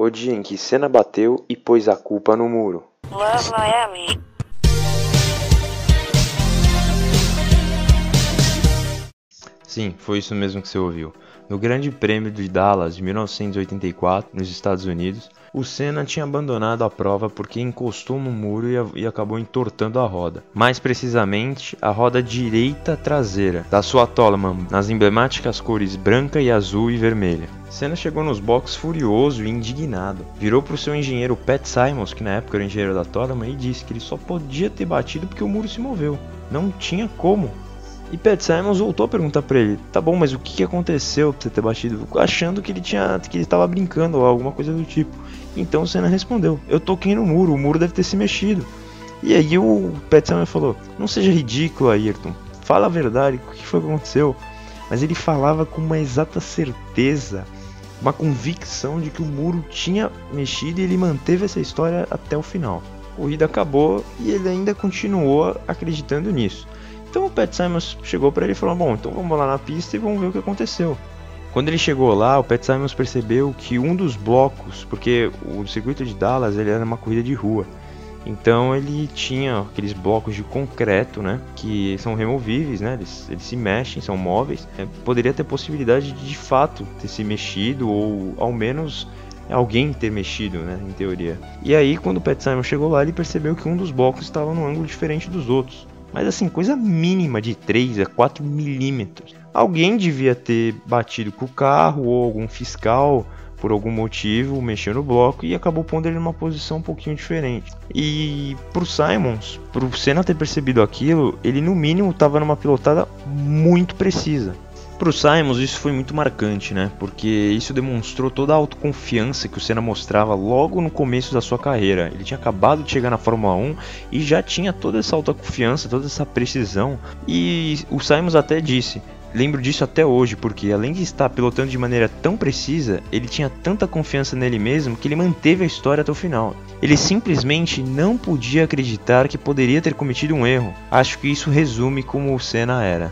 O dia em que Senna bateu e pôs a culpa no muro. Love Miami. Sim, foi isso mesmo que você ouviu. No Grande Prêmio de Dallas de 1984, nos Estados Unidos, o Senna tinha abandonado a prova porque encostou no muro e acabou entortando a roda. Mais precisamente, a roda direita traseira da sua Toleman, nas emblemáticas cores branca e azul e vermelha. Senna chegou nos boxes furioso e indignado. Virou para o seu engenheiro Pat Symonds, que na época era o engenheiro da Toleman, e disse que ele só podia ter batido porque o muro se moveu. Não tinha como. E Pat Symonds voltou a perguntar pra ele: tá bom, mas o que aconteceu pra você ter batido? Achando que ele estava brincando ou alguma coisa do tipo. Então o Senna respondeu: eu toquei no muro, o muro deve ter se mexido. E aí o Pat Symonds falou: não seja ridículo, Ayrton, fala a verdade, o que foi que aconteceu? Mas ele falava com uma exata certeza, uma convicção de que o muro tinha mexido, e ele manteve essa história até o final. A corrida acabou e ele ainda continuou acreditando nisso. Então o Pat Symonds chegou para ele e falou: bom, então vamos lá na pista e vamos ver o que aconteceu. Quando ele chegou lá, o Pat Symonds percebeu que um dos blocos, porque o circuito de Dallas ele era uma corrida de rua, então ele tinha aqueles blocos de concreto, né, que são removíveis, né, eles se mexem, são móveis. Poderia ter possibilidade de fato ter se mexido, ou ao menos alguém ter mexido, né, em teoria. E aí quando o Pat Symonds chegou lá, ele percebeu que um dos blocos estava num ângulo diferente dos outros. Mas assim, coisa mínima de 3 a 4 milímetros. Alguém devia ter batido com o carro, ou algum fiscal, por algum motivo, mexeu no bloco e acabou pondo ele numa posição um pouquinho diferente. E pro Symonds, pro Senna ter percebido aquilo, ele no mínimo estava numa pilotada muito precisa. Pro Symonds isso foi muito marcante, né? Porque isso demonstrou toda a autoconfiança que o Senna mostrava logo no começo da sua carreira. Ele tinha acabado de chegar na Fórmula 1 e já tinha toda essa autoconfiança, toda essa precisão. E o Symonds até disse: lembro disso até hoje, porque além de estar pilotando de maneira tão precisa, ele tinha tanta confiança nele mesmo que ele manteve a história até o final. Ele simplesmente não podia acreditar que poderia ter cometido um erro. Acho que isso resume como o Senna era.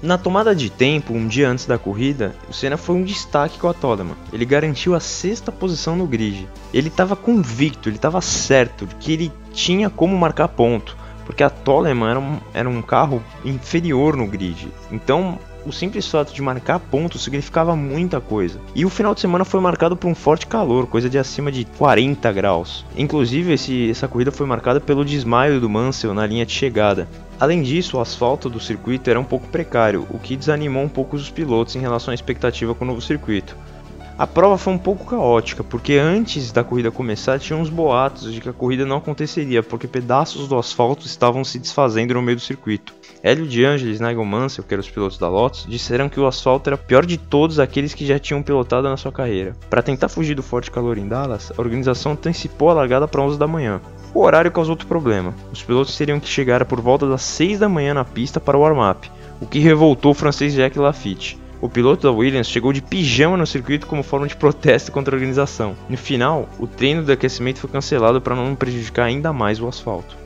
Na tomada de tempo, um dia antes da corrida, o Senna foi um destaque com a Toleman. Ele garantiu a 6ª posição no grid. Ele estava convicto, ele estava certo de que ele tinha como marcar ponto, porque a Toleman era um carro inferior no grid. Então, o simples fato de marcar ponto significava muita coisa. E o final de semana foi marcado por um forte calor, coisa de acima de 40 graus. Inclusive, essa corrida foi marcada pelo desmaio do Mansell na linha de chegada. Além disso, o asfalto do circuito era um pouco precário, o que desanimou um pouco os pilotos em relação à expectativa com o novo circuito. A prova foi um pouco caótica, porque antes da corrida começar tinha uns boatos de que a corrida não aconteceria, porque pedaços do asfalto estavam se desfazendo no meio do circuito. Hélio de Angelis e Nigel Mansell, que eram os pilotos da Lotus, disseram que o asfalto era o pior de todos aqueles que já tinham pilotado na sua carreira. Para tentar fugir do forte calor em Dallas, a organização antecipou a largada para 11 da manhã. O horário causou outro problema. Os pilotos teriam que chegar por volta das 6 da manhã na pista para o warm-up, o que revoltou o francês Jacques Laffite. O piloto da Williams chegou de pijama no circuito como forma de protesto contra a organização. No final, o treino de aquecimento foi cancelado para não prejudicar ainda mais o asfalto.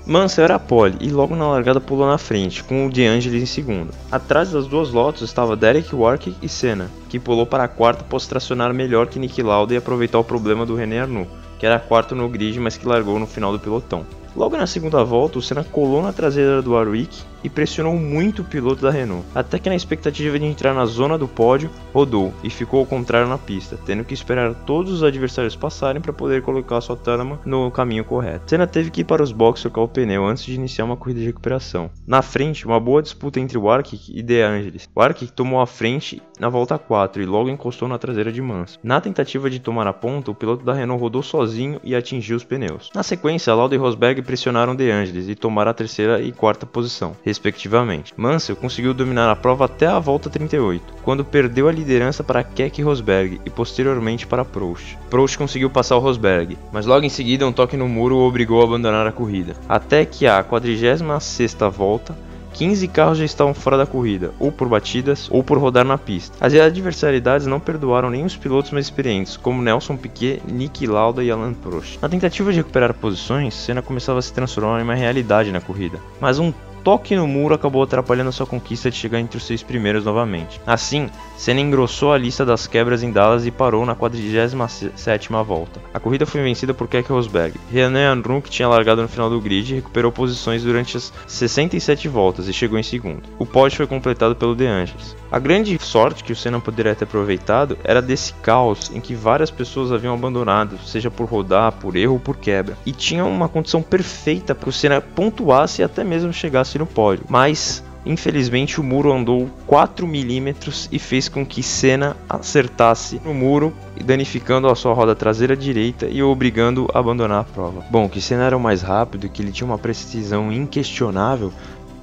Mansell era a pole e logo na largada pulou na frente, com o De Angelis em segundo. Atrás das duas Lotus estava Derek Warwick e Senna, que pulou para a quarta após tracionar melhor que Niki Lauda e aproveitar o problema do René Arnoux, que era quarto no grid, mas que largou no final do pelotão. Logo na segunda volta, o Senna colou na traseira do Warwick e pressionou muito o piloto da Renault, até que na expectativa de entrar na zona do pódio, rodou e ficou ao contrário na pista, tendo que esperar todos os adversários passarem para poder colocar sua Toleman no caminho correto. Senna teve que ir para os boxes trocar o pneu antes de iniciar uma corrida de recuperação. Na frente, uma boa disputa entre Warwick e De Angelis. Warwick tomou a frente na volta 4 e logo encostou na traseira de Mansell. Na tentativa de tomar a ponta, o piloto da Renault rodou sozinho e atingiu os pneus. Na sequência, Lauda e Rosberg pressionaram De Angelis e tomaram a terceira e quarta posição, respectivamente. Mansell conseguiu dominar a prova até a volta 38, quando perdeu a liderança para Keck e Rosberg e posteriormente para Prost. Prost conseguiu passar o Rosberg, mas logo em seguida um toque no muro o obrigou a abandonar a corrida. Até que a 46ª volta, 15 carros já estavam fora da corrida, ou por batidas, ou por rodar na pista. As adversalidades não perdoaram nem os pilotos mais experientes, como Nelson Piquet, Niki Lauda e Alain Prost. Na tentativa de recuperar posições, Senna começava a se transformar em uma realidade na corrida, mas um toque no muro acabou atrapalhando sua conquista de chegar entre os 6 primeiros novamente. Assim, Senna engrossou a lista das quebras em Dallas e parou na 47ª volta. A corrida foi vencida por Keke Rosberg. René Arnoux, que tinha largado no final do grid, recuperou posições durante as 67 voltas e chegou em segundo. O pódio foi completado pelo De Angelis. A grande sorte que o Senna poderia ter aproveitado era desse caos em que várias pessoas haviam abandonado, seja por rodar, por erro ou por quebra, e tinha uma condição perfeita para que o Senna pontuasse e até mesmo chegasse no pódio. Mas infelizmente o muro andou 4 milímetros e fez com que Senna acertasse no muro, danificando a sua roda traseira direita e o obrigando a abandonar a prova. Bom, que Senna era o mais rápido, que ele tinha uma precisão inquestionável,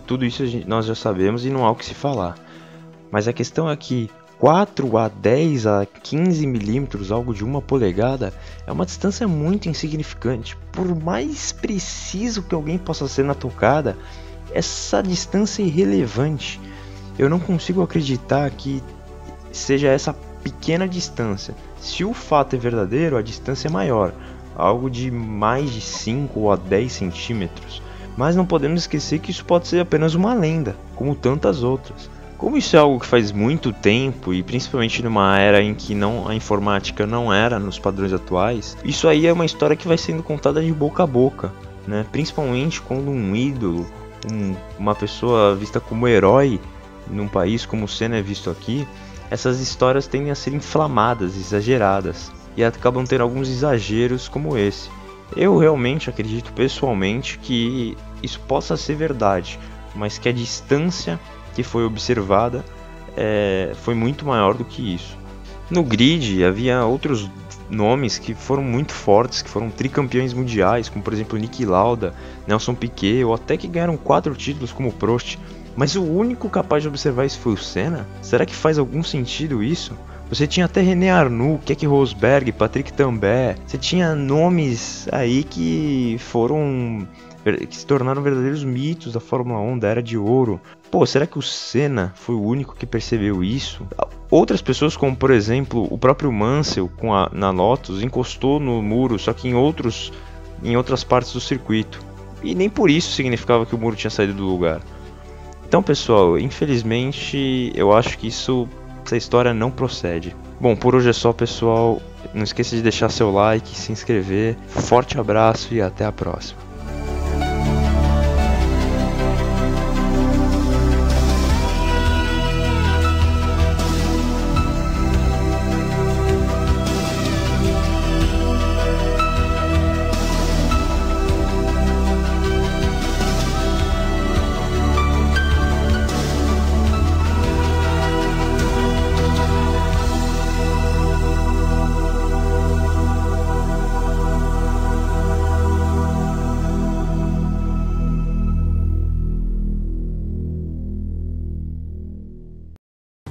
tudo isso nós já sabemos e não há o que se falar. Mas a questão é que 4 a 10 a 15 milímetros, algo de 1 polegada, é uma distância muito insignificante. Por mais preciso que alguém possa ser na tocada, essa distância é irrelevante. Eu não consigo acreditar que seja essa pequena distância. Se o fato é verdadeiro, a distância é maior, algo de mais de 5 a 10 centímetros. Mas não podemos esquecer que isso pode ser apenas uma lenda, como tantas outras. Como isso é algo que faz muito tempo, e principalmente numa era em que a informática não era nos padrões atuais, isso aí é uma história que vai sendo contada de boca a boca, né? Principalmente quando um ídolo, uma pessoa vista como herói num país como o Senna é visto aqui, essas histórias tendem a ser inflamadas, exageradas, e acabam tendo alguns exageros como esse. Eu realmente acredito pessoalmente que isso possa ser verdade, mas que a distância que foi observada foi muito maior do que isso. No grid havia outros nomes que foram muito fortes, que foram tricampeões mundiais, como por exemplo Niki Lauda, Nelson Piquet, ou até que ganharam 4 títulos como Prost, mas o único capaz de observar isso foi o Senna? Será que faz algum sentido isso? Você tinha até René Arnoux, Keke Rosberg, Patrick Tambay, você tinha nomes aí que se tornaram verdadeiros mitos da Fórmula 1, da Era de Ouro. Pô, será que o Senna foi o único que percebeu isso? Outras pessoas, como por exemplo o próprio Mansell na Lotus, encostou no muro, só que em outras partes do circuito. E nem por isso significava que o muro tinha saído do lugar. Então pessoal, infelizmente eu acho que essa história não procede. Bom, por hoje é só pessoal, não esqueça de deixar seu like, se inscrever. Forte abraço e até a próxima.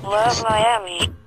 Love Miami.